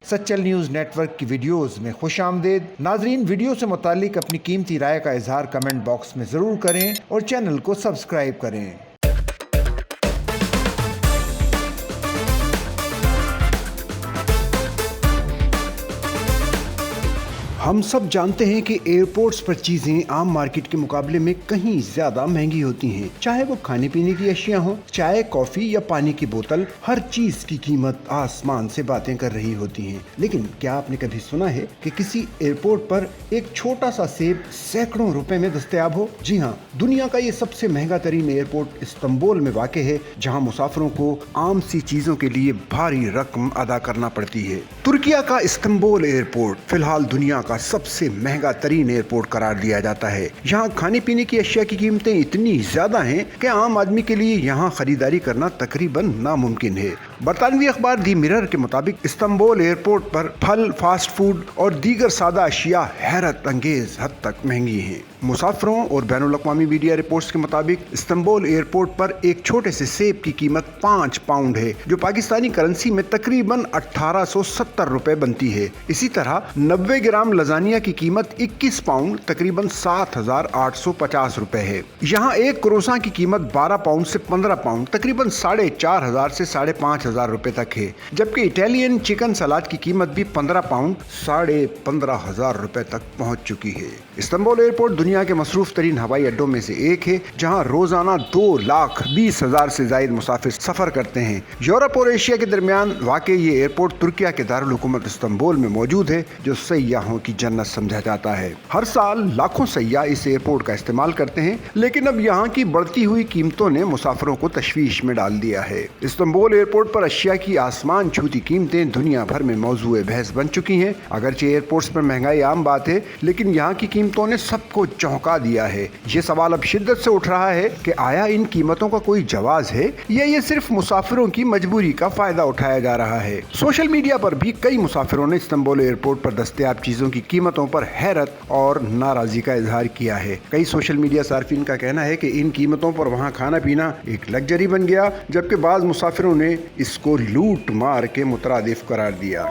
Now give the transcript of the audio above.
Sachal news network की videos में खुश आमदेद। नाजरीन, वीडियो से मुतालिक अपनी कीमती राय का इजहार कमेंट बॉक्स में ज़रूर करें और चैनल को सब्सक्राइब करें। हम सब जानते हैं कि एयरपोर्ट्स पर चीजें आम मार्केट के मुकाबले में कहीं ज्यादा महंगी होती हैं। चाहे वो खाने पीने की अशिया हो, चाय, कॉफी या पानी की बोतल, हर चीज की कीमत आसमान से बातें कर रही होती हैं। लेकिन क्या आपने कभी सुना है कि किसी एयरपोर्ट पर एक छोटा सा सेब सैकड़ों रुपए में दस्तयाब हो? जी हाँ, दुनिया का ये सबसे महंगा तरीन एयरपोर्ट इस्तांबुल में वाक़ है, जहाँ मुसाफिरों को आम सी चीजों के लिए भारी रकम अदा करना पड़ती है। तुर्किया का इस्तांबुल एयरपोर्ट फिलहाल दुनिया का सबसे महंगा तरीन एयरपोर्ट करार दिया जाता है। यहाँ खाने पीने की अशिया की कीमतें इतनी ज्यादा हैं कि आम आदमी के लिए यहाँ खरीदारी करना तकरीबन नामुमकिन है। बरतानवी अखबार दी मिरर के मुताबिक इस्तांबुल एयरपोर्ट पर फल, फास्ट फूड और दीगर सादा अशिया हैरत अंगेज हद तक महंगी हैं। मुसाफिरों और बैनुल अक़वामी मीडिया रिपोर्ट्स के मुताबिक इस्तांबुल एयरपोर्ट पर एक छोटे से सेब की कीमत 5 पाउंड है, जो पाकिस्तानी करेंसी में तकरीबन 1870 रुपए बनती है। इसी तरह 90 ग्राम लजानिया की कीमत 21 पाउंड तकरीबन 7850 रुपए है। यहाँ एक क्रोसा की कीमत 12 पाउंड से 15 पाउंड तकरीबन 4500 से 5500 रुपए तक है, जबकि इटालियन चिकन सलाद की कीमत भी 15 पाउंड 15,500 रुपए तक पहुँच चुकी है। इस्तांबुल एयरपोर्ट दुनिया के मसरूफ तरीन हवाई अड्डों में से एक है, जहां रोजाना 2,20,000 से ज्यादा मुसाफिर सफर करते हैं। यूरोप और एशिया के दरमियान वाक़ ये एयरपोर्ट तुर्किया के दारुल हुकूमत इस्तांबुल में मौजूद है, जो सयाहों की जन्नत समझा जाता है। हर साल लाखों सयाह इस एयरपोर्ट का इस्तेमाल करते हैं, लेकिन अब यहाँ की बढ़ती हुई कीमतों ने मुसाफिरों को तशवीश में डाल दिया है। इस्तांबुल एयरपोर्ट पर अशिया की आसमान छूती कीमतें दुनिया भर में मौजूए बहस बन चुकी हैं। अगरचे एयरपोर्ट्स पर महंगाई आम बात है, लेकिन यहाँ की कीमतों ने सबको चौंका दिया है। ये सवाल अब शिद्दत से उठ रहा है कि आया इन कीमतों का कोई जवाज है या ये सिर्फ मुसाफिरों की मजबूरी का फायदा उठाया जा रहा है। सोशल मीडिया पर भी कई मुसाफिरों ने इस्तांबुल एयरपोर्ट पर दस्तयाब चीजों की कीमतों पर हैरत और नाराजगी का इजहार किया है। कई सोशल मीडिया सार्फिन का कहना है कि इन कीमतों पर वहाँ खाना पीना एक लग्जरी बन गया, जबकि बाज मुसाफिरों ने इसको लूट मार के मुतरादिफ करार दिया।